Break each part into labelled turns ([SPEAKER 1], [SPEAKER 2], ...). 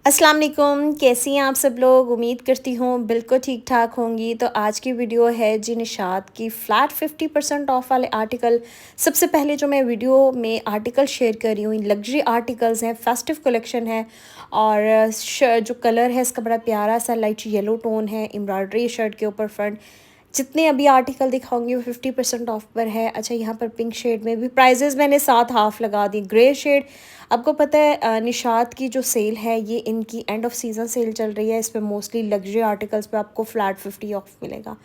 [SPEAKER 1] अस्सलाम वालेकुम, कैसी हैं आप सब लोग। उम्मीद करती हूँ बिल्कुल ठीक ठाक होंगी। तो आज की वीडियो है जी निशात की फ्लैट 50% ऑफ वाले आर्टिकल। सबसे पहले जो मैं वीडियो में आर्टिकल शेयर कर रही हूँ लग्जरी आर्टिकल्स हैं, फेस्टिव कलेक्शन है। और जो कलर है इसका बड़ा प्यारा सा लाइट येलो टोन है, एम्ब्रॉयडरी शर्ट के ऊपर फ्रंट। जितने अभी आर्टिकल दिखाऊंगी वो 50% ऑफ पर है। अच्छा, यहाँ पर पिंक शेड में भी प्राइजेस मैंने साथ हाफ लगा दी। ग्रे शेड, आपको पता है निशात की जो सेल है ये इनकी एंड ऑफ सीज़न सेल चल रही है। इस पर मोस्टली लग्जरी आर्टिकल्स पे आपको फ्लैट 50 ऑफ मिलेगा।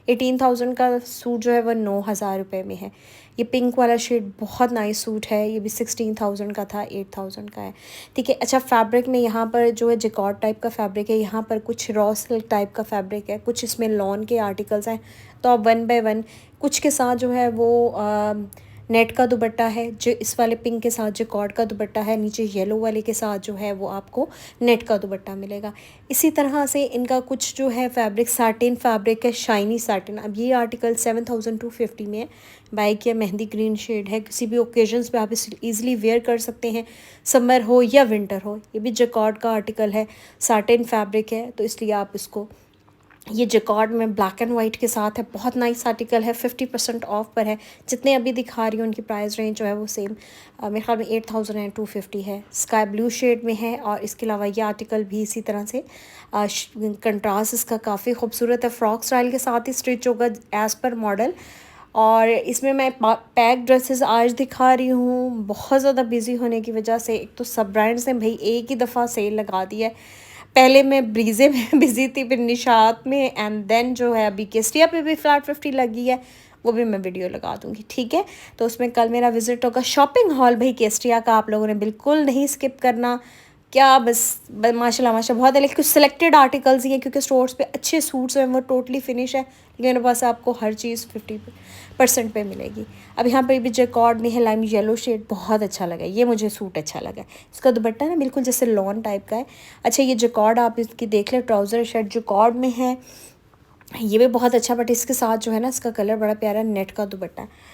[SPEAKER 1] 18,000 का सूट जो है वह 9,000 रुपये में है। ये पिंक वाला शेड बहुत नाइस सूट है, ये भी 16,000 का था, 8,000 का है। ठीक है। अच्छा, फैब्रिक में यहाँ पर जो है जिकॉर्ड टाइप का फैब्रिक है, यहाँ पर कुछ रॉ सिल्क टाइप का फैब्रिक है, कुछ इसमें लॉन के आर्टिकल्स हैं। तो आप वन बाय वन कुछ के साथ जो है वो नेट का दुपट्टा है, जो इस वाले पिंक के साथ जिकॉर्ड का दुपट्टा है, नीचे येलो वाले के साथ जो है वो आपको नेट का दुपट्टा मिलेगा। इसी तरह से इनका कुछ जो है फैब्रिक सैटिन फैब्रिक है, शाइनी सैटिन। अब ये आर्टिकल 7,250 में है। बाइक या मेहंदी ग्रीन शेड है, किसी भी ओकेजन्स पे आप इसे ईजिली वेयर कर सकते हैं, समर हो या विंटर हो। ये भी जिकॉर्ड का आर्टिकल है, सैटिन फैब्रिक है, तो इसलिए आप इसको, ये जिकॉर्ड में ब्लैक एंड वाइट के साथ है। बहुत नाइस आर्टिकल है, 50% ऑफ पर है। जितने अभी दिखा रही हूँ उनकी प्राइस रेंज जो है वो सेम मेरे ख्याल में 8,250 है। स्काई ब्लू शेड में है। और इसके अलावा ये आर्टिकल भी इसी तरह से कंट्रास्ट इसका काफ़ी खूबसूरत है, फ्रॉक स्टाइल के साथ ही स्टिच होगा एज़ पर मॉडल। और इसमें मैं पैक ड्रेसेस आज दिखा रही हूँ। बहुत ज़्यादा बिजी होने की वजह से एक तो सब ब्रांड्स ने भाई एक ही दफ़ा सेल लगा दी है। पहले मैं ब्रीजे में बिजी थी, फिर निशात में, एंड देन जो है अभी केस्टिया पे भी फ्लैट 50 लगी है, वो भी मैं वीडियो लगा दूंगी। ठीक है। तो उसमें कल मेरा विजिट होगा शॉपिंग हॉल भाई केस्टिया का, आप लोगों ने बिल्कुल नहीं स्किप करना। क्या बस माशाल्लाह माशाल्लाह बहुत है, लेकिन कुछ सिलेक्टेड आर्टिकल्स ही हैं क्योंकि स्टोर्स पे अच्छे सूट्स हैं वो टोटली फिनिश है, लेकिन मेरे पास आपको हर चीज़ 50% पे मिलेगी। अब यहाँ पर भी जैकॉर्ड में है लाइम येलो शेड, बहुत अच्छा लगा, ये मुझे सूट अच्छा लगा। इसका दुपट्टा ना बिल्कुल जैसे लॉन टाइप का है। अच्छा, ये जैकॉर्ड आप इसकी देख लें, ट्राउज़र शर्ट जैकॉर्ड में है, ये भी बहुत अच्छा। बट इसके साथ जो है ना इसका कलर बड़ा प्यारा नेट का दुपट्टा है।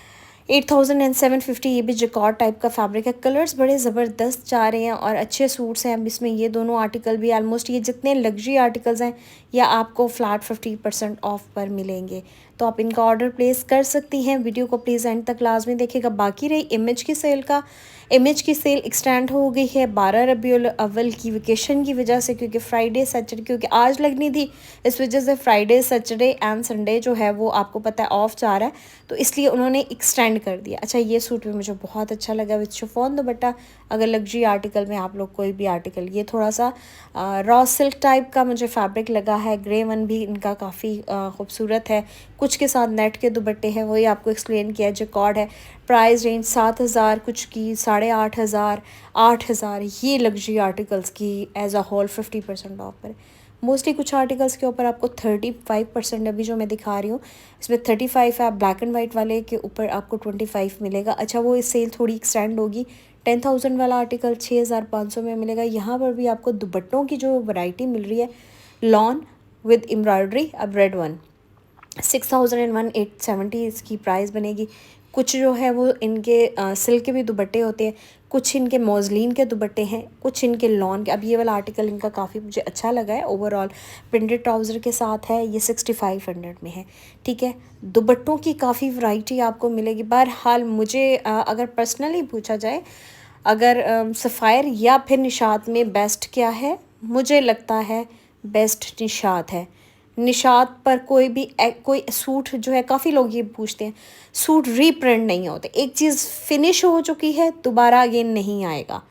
[SPEAKER 1] 8,750, ये भी जिकॉर्ड टाइप का फैब्रिक है। कलर्स बड़े ज़बरदस्त जा रहे हैं और अच्छे सूट्स हैं। अब इसमें ये दोनों आर्टिकल भी ऑलमोस्ट, ये जितने लग्जरी आर्टिकल्स हैं या आपको फ्लैट 50% ऑफ पर मिलेंगे। तो आप इनका ऑर्डर प्लेस कर सकती हैं। वीडियो को प्लीज़ एंड तक लाजमी देखिएगा। बाकी रही इमेज की सेल का, इमेज की सेल एक्सटेंड हो गई है 12 रबीउल अव्वल की वेकेशन की वजह से, क्योंकि फ्राइडे सैटरडे, क्योंकि आज लगनी थी, इस वजह से फ्राइडे सैटरडे एंड संडे जो है वो आपको पता है ऑफ जा रहा है, तो इसलिए उन्होंने एक्सटेंड कर दिया। अच्छा, ये सूट भी मुझे बहुत अच्छा लगा विद शिफॉन दुपट्टा। अगर लग्जरी आर्टिकल में आप लोग कोई भी आर्टिकल, ये थोड़ा सा रॉ सिल्क टाइप का मुझे फैब्रिक लगा है। ग्रे वन भी इनका काफ़ी खूबसूरत है, कुछ के साथ नेट के दुपट्टे हैं, वही आपको एक्सप्लेन किया। जैकॉर्ड है, प्राइस रेंज 7,000 कुछ की 8,500 8,000, ये लग्जरी आर्टिकल्स की एज अ होल 50% ऑफ पर। मोस्टली कुछ आर्टिकल्स के ऊपर आपको 35%, अभी जो मैं दिखा रही हूँ इसमें 35 है। ब्लैक एंड वाइट वाले के ऊपर आपको 25 मिलेगा। अच्छा, वो इस सेल थोड़ी एक्सटेंड होगी। 10,000 वाला आर्टिकल 6,500 में मिलेगा। यहाँ पर भी आपको दुपट्टों की जो वैरायटी मिल रही है, लॉन विद एम्ब्रॉयडरी, अब रेड वन 6,001 870 इसकी प्राइस बनेगी। कुछ जो है वो इनके सिल्क के भी दुपट्टे होते हैं, कुछ इनके मौजलीन के दुपट्टे हैं, कुछ इनके लॉन के। अब ये वाला आर्टिकल इनका काफ़ी मुझे अच्छा लगा है। ओवरऑल प्रिंटेड ट्राउज़र के साथ है, ये 6,500 में है। ठीक है। दुपट्टों की काफ़ी वैरायटी आपको मिलेगी। बहरहाल मुझे अगर पर्सनली पूछा जाए, अगर सफ़ायर या फिर निशात में बेस्ट क्या है, मुझे लगता है बेस्ट निशात है। निशात पर कोई भी कोई सूट जो है, काफ़ी लोग ये पूछते हैं, सूट रीप्रिंट नहीं होते। एक चीज़ फिनिश हो चुकी है दोबारा अगेन नहीं आएगा।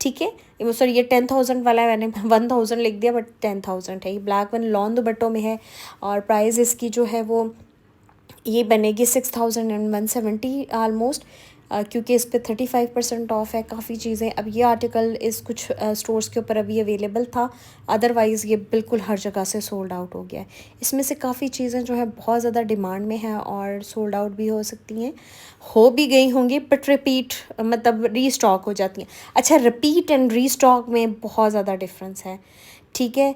[SPEAKER 1] ठीक है। सर ये 10,000 वाला है, मैंने 1,000 लिख दिया बट 10,000 है। ये ब्लैक वन लॉन दुपट्टों में है और प्राइस इसकी जो है वो ये बनेगी 6,170 आलमोस्ट, क्योंकि इस पर 35% ऑफ है काफ़ी चीज़ें। अब ये आर्टिकल इस कुछ स्टोर्स के ऊपर अभी अवेलेबल था, अदरवाइज़ ये बिल्कुल हर जगह से सोल्ड आउट हो गया है। इसमें से काफ़ी चीज़ें जो है बहुत ज़्यादा डिमांड में हैं और सोल्ड आउट भी हो सकती हैं, हो भी गई होंगी, बट रिपीट मतलब रीस्टॉक हो जाती हैं। अच्छा, रिपीट एंड रीस्टॉक में बहुत ज़्यादा डिफरेंस है। ठीक है।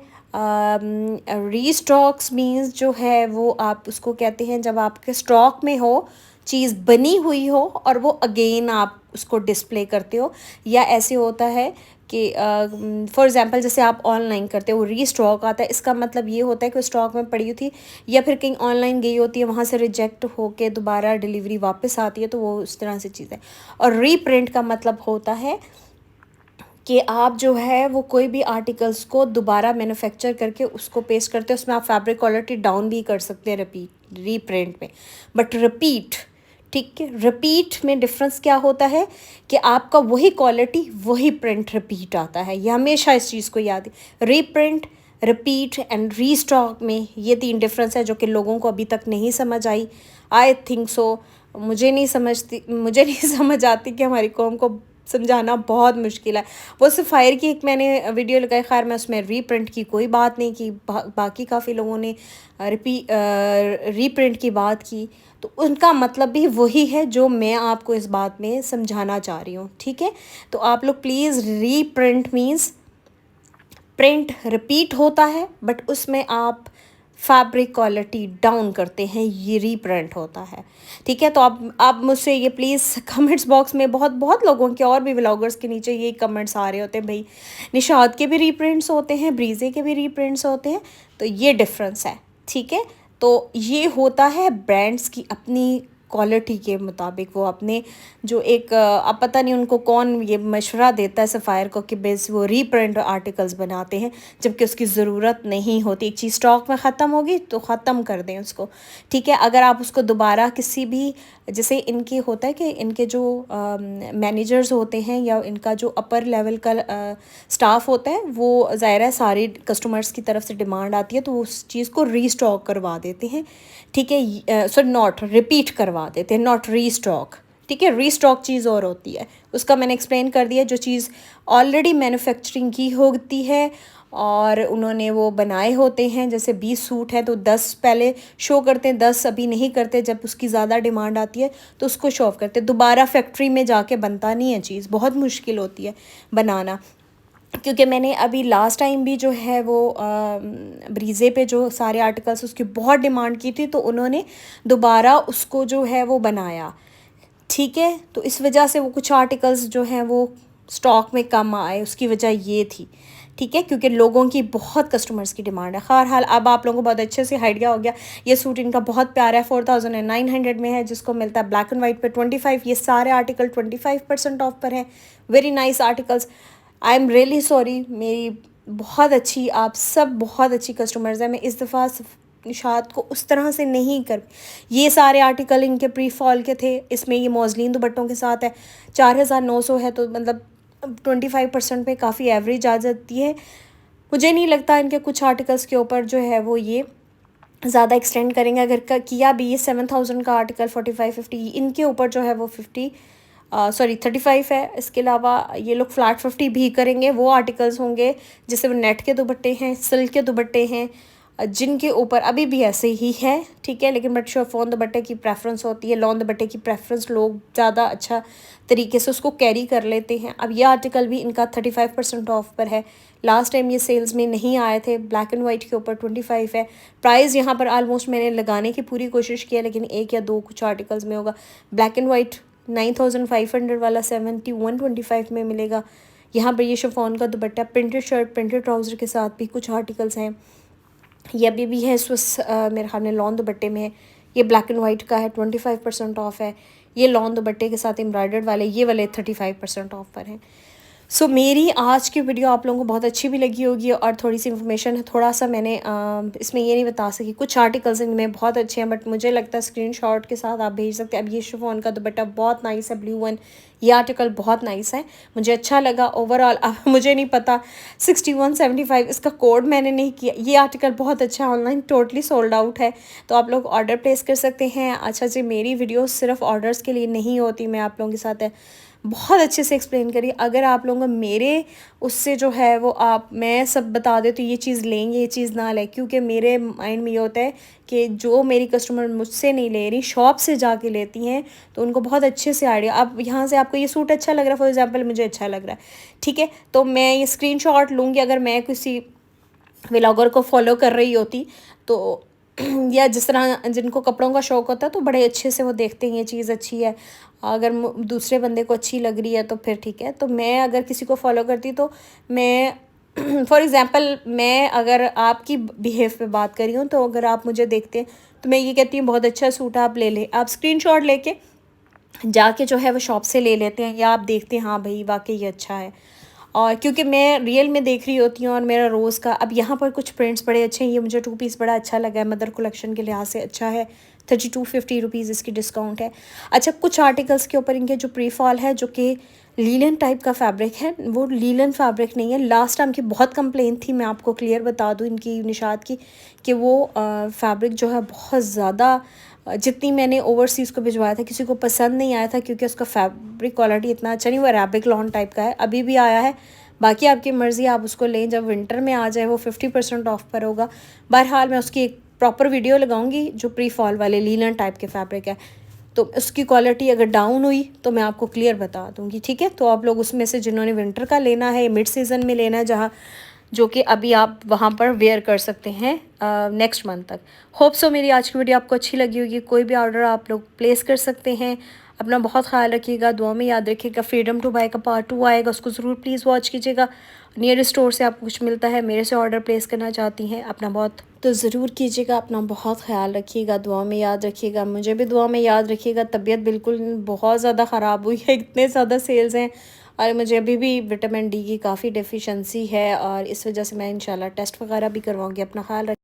[SPEAKER 1] रीस्टॉक्स मीन्स जो है वो आप उसको कहते हैं जब आपके स्टॉक में हो चीज़ बनी हुई हो और वो अगेन आप उसको डिस्प्ले करते हो, या ऐसे होता है कि फॉर एग्ज़ाम्पल जैसे आप ऑनलाइन करते हो, रीस्टॉक आता है, इसका मतलब ये होता है कि स्टॉक में पड़ी हुई थी या फिर कहीं ऑनलाइन गई होती है, वहाँ से रिजेक्ट होके दोबारा डिलीवरी वापस आती है, तो वो उस तरह से चीज़ है। और रीप्रिंट का मतलब होता है कि आप जो है वो कोई भी आर्टिकल्स को दोबारा मैन्युफैक्चर करके उसको पेस्ट करते हो, उसमें आप फैब्रिक क्वालिटी डाउन भी कर सकते हैं रीप्रिंट में। बट रिपीट, ठीक है, रिपीट में डिफरेंस क्या होता है कि आपका वही क्वालिटी वही प्रिंट रिपीट आता है, ये हमेशा इस चीज़ को याद है। रीप्रिंट, रिपीट एंड रीस्टॉक में ये 3 डिफरेंस है जो कि लोगों को अभी तक नहीं समझ आई। आई थिंक सो, मुझे नहीं समझ आती कि हमारी कौम को समझाना बहुत मुश्किल है। वो सिर्फ फायर की एक मैंने वीडियो लगाई, खैर मैं उसमें रीप्रिंट की कोई बात नहीं की, बाकी काफ़ी लोगों ने रीप्रिंट की बात की, तो उनका मतलब भी वही है जो मैं आपको इस बात में समझाना चाह रही हूँ, ठीक है। तो आप लोग please, reprint means print repeat होता है बट उसमें आप फैब्रिक क्वालिटी डाउन करते हैं, ये रीप्रिंट होता है, ठीक है। तो आप मुझसे ये प्लीज़ कमेंट्स बॉक्स में बहुत बहुत लोगों के और भी व्लॉगर्स के नीचे ये कमेंट्स आ रहे होते हैं, भाई निशाद के भी रीप्रिंट्स होते हैं, ब्रीजे के भी रीप्रिंट्स होते हैं, तो ये डिफरेंस है, ठीक है। तो ये होता है ब्रांड्स की अपनी क्वालिटी के मुताबिक, वो अपने जो एक अब पता नहीं उनको कौन ये मशवरा देता है सफ़ायर को कि बेस वो रीप्रिंट आर्टिकल्स बनाते हैं जबकि उसकी ज़रूरत नहीं होती। एक चीज़ स्टॉक में ख़त्म होगी तो ख़त्म कर दें उसको, ठीक है। अगर आप उसको दोबारा किसी भी, जैसे इनके होता है कि इनके जो मैनेजर्स होते हैं या इनका जो अपर लेवल का स्टाफ होता है, वो ज़ाहिर है सारे कस्टमर्स की तरफ से डिमांड आती है तो उस चीज़ को रीस्टॉक करवा देते हैं, ठीक है। सो नॉट रिपीट करवा देते हैं, नॉट रीस्टॉक, ठीक है। रीस्टॉक चीज़ और होती है, उसका मैंने एक्सप्लेन कर दिया। जो चीज़ ऑलरेडी मैन्युफैक्चरिंग की होती है और उन्होंने वो बनाए होते हैं, जैसे 20 सूट है तो 10 पहले शो करते हैं, 10 अभी नहीं करते, जब उसकी ज़्यादा डिमांड आती है तो उसको शो ऑफ करते हैं। दोबारा फैक्ट्री में जाके बनता नहीं है, चीज़ बहुत मुश्किल होती है बनाना। क्योंकि मैंने अभी लास्ट टाइम भी जो है वो ब्रीजे पे जो सारे आर्टिकल्स उसकी बहुत डिमांड की थी, तो उन्होंने दोबारा उसको जो है वो बनाया, ठीक है। तो इस वजह से वो कुछ आर्टिकल्स जो हैं वो स्टॉक में कम आए, उसकी वजह ये थी, ठीक है, क्योंकि लोगों की बहुत कस्टमर्स की डिमांड है। बहरहाल अब आप लोगों को बहुत अच्छे से आइडिया हो गया। ये सूट इनका बहुत प्यारा है, 4900 में है, जिसको मिलता है ब्लैक एंड वाइट पे 25। ये सारे आर्टिकल 25% ऑफ पर हैं। Very nice articles. I am really sorry, मेरी बहुत अच्छी, आप सब बहुत अच्छी कस्टमर्स हैं। मैं इस दफ़ा निशात को उस तरह से नहीं कर, ये सारे आर्टिकल इनके प्री फॉल के थे, इसमें ये मौजलीन दुपट्टों के साथ है, 4900 है, तो मतलब 25% पे काफ़ी एवरेज आ जाती है। मुझे नहीं लगता इनके कुछ आर्टिकल्स के ऊपर जो है वो ये ज़्यादा एक्सटेंड करेंगे। अगर किया भी ये 7000 का आर्टिकल 45-50 इनके ऊपर जो है वो 35 है। इसके अलावा ये लोग फ्लैट 50 भी करेंगे। वो आर्टिकल्स होंगे जैसे वो नेट के दुपट्टे हैं, सिल्क के दुपट्टे हैं, जिनके ऊपर अभी भी ऐसे ही है, ठीक है। लेकिन बट शिफॉन दुपट्टे की प्रेफरेंस होती है, लॉन दुपट्टे की प्रेफरेंस लोग ज़्यादा अच्छा तरीके से उसको कैरी कर लेते हैं। अब ये आर्टिकल भी इनका 35% ऑफ पर है। लास्ट टाइम ये सेल्स में नहीं आए थे। ब्लैक एंड वाइट के ऊपर 25 है। प्राइस यहाँ पर आलमोस्ट मैंने लगाने की पूरी कोशिश की है, लेकिन एक या दो कुछ आर्टिकल्स में होगा। ब्लैक एंड वाइट 9500 वाला 7125 में मिलेगा। यहाँ पर ये शिफॉन का दुपट्टा, प्रिंटेड शर्ट, प्रिंटेड ट्राउज़र के साथ भी कुछ आर्टिकल्स हैं। ये अभी भी है स्विस, मेरे ख्याल में लॉन दुपट्टे में है। ये ब्लैक एंड वाइट का है, 25% ऑफ है। ये लॉन दुपट्टे के साथ एम्ब्रॉयडर्ड वाले, ये वाले 35% ऑफ पर हैं। सो मेरी आज की वीडियो आप लोगों को बहुत अच्छी भी लगी होगी और थोड़ी सी इन्फॉर्मेशन है। थोड़ा सा मैंने इसमें ये नहीं बता सकी, कुछ आर्टिकल्स इनमें बहुत अच्छे हैं, बट मुझे लगता है स्क्रीनशॉट के साथ आप भेज सकते हैं। अब ये शिफॉन का दुपट्टा बहुत नाइस है, ब्लू वन, ये आर्टिकल बहुत नाइस है, मुझे अच्छा लगा ओवरऑल। अब मुझे नहीं पता 6175 इसका कोड मैंने नहीं किया। ये आर्टिकल बहुत अच्छा है, ऑनलाइन टोटली सोल्ड आउट है, तो आप लोग ऑर्डर प्लेस कर सकते हैं। अच्छा जी, मेरी वीडियो सिर्फ ऑर्डर्स के लिए नहीं होती, मैं आप लोगों के साथ बहुत अच्छे से एक्सप्लेन करी। अगर आप लोगों को मेरे उससे जो है वो मैं सब बता दे तो ये चीज़ लेंगे, ये चीज़ ना लें, क्योंकि मेरे माइंड में ये होता है कि जो मेरी कस्टमर मुझसे नहीं ले रही, शॉप से जाके लेती हैं, तो उनको बहुत अच्छे से आइडिया। अब यहाँ से आपको ये सूट अच्छा लग रहा है, फॉर एग्जांपल मुझे अच्छा लग रहा है, ठीक है, तो मैं ये स्क्रीनशॉट लूँगी। अगर मैं किसी व्लॉगर को फॉलो कर रही होती तो या जिस तरह जिनको कपड़ों का शौक़ होता है तो बड़े अच्छे से वो देखते हैं ये चीज़ अच्छी है, अगर दूसरे बंदे को अच्छी लग रही है तो फिर ठीक है। तो मैं अगर किसी को फॉलो करती तो मैं फॉर एग्ज़ाम्पल मैं अगर आपकी बिहेव पे बात कर रही हूँ, तो अगर आप मुझे देखते हैं तो मैं ये कहती हूँ बहुत अच्छा सूट आप ले लें, आप स्क्रीनशॉट लेके जाके जो है वो शॉप से ले लेते हैं, या आप देखते हैं हाँ भाई वाकई ये अच्छा है। और क्योंकि मैं रियल में देख रही होती हूँ और मेरा रोज़ का, अब यहाँ पर कुछ प्रिंट्स बड़े अच्छे हैं, ये मुझे 2 पीस बड़ा अच्छा लगा है, मदर कलेक्शन के लिहाज से अच्छा है, 3250 रुपीज़ इसकी डिस्काउंट है। अच्छा, कुछ आर्टिकल्स के ऊपर इनके जो प्री फॉल है जो कि लीलन टाइप का फैब्रिक है, वो लीलन फैब्रिक नहीं है। लास्ट टाइम की बहुत कंप्लेंट थी, मैं आपको क्लियर बता दूँ इनकी निशात की, कि वो फैब्रिक जो है बहुत ज़्यादा, जितनी मैंने ओवरसीज़ को भिजवाया था किसी को पसंद नहीं आया था, क्योंकि उसका फैब्रिक क्वालिटी इतना अच्छा नहीं, वो अरेबिक लॉन टाइप का है। अभी भी आया है, बाकी आपकी मर्ज़ी, आप उसको लें, जब विंटर में आ जाए वो 50% ऑफ पर होगा। बहरहाल मैं उसकी एक प्रॉपर वीडियो लगाऊंगी जो प्री फॉल वाले लीलन टाइप के फैब्रिक है, तो उसकी क्वालिटी अगर डाउन हुई तो मैं आपको क्लियर बता दूंगी, ठीक है। तो आप लोग उसमें से जिन्होंने विंटर का लेना है, मिड सीज़न में लेना है, जहाँ जो कि अभी आप वहाँ पर वेयर कर सकते हैं नेक्स्ट मंथ तक। होप सो मेरी आज की वीडियो आपको अच्छी लगी होगी। कोई भी ऑर्डर आप लोग प्लेस कर सकते हैं। अपना बहुत ख्याल रखिएगा, दुआ में याद रखिएगा। फ्रीडम टू बाय का पार्ट 2 आएगा, उसको ज़रूर प्लीज़ वॉच कीजिएगा। नियर स्टोर से आपको कुछ मिलता है, मेरे से ऑर्डर प्लेस करना चाहती हैं अपना बहुत, तो ज़रूर कीजिएगा। अपना बहुत ख्याल रखिएगा, दुआ में याद रखिएगा, मुझे भी दुआ में याद रखिएगा। तबीयत बिल्कुल बहुत ज़्यादा ख़राब हुई है, इतने ज़्यादा सेल्स हैं और मुझे अभी भी विटामिन डी की काफ़ी डेफिशिएंसी है, और इस वजह से मैं इंशाल्लाह टेस्ट वगैरह भी करवाऊँगी। अपना ख्याल रख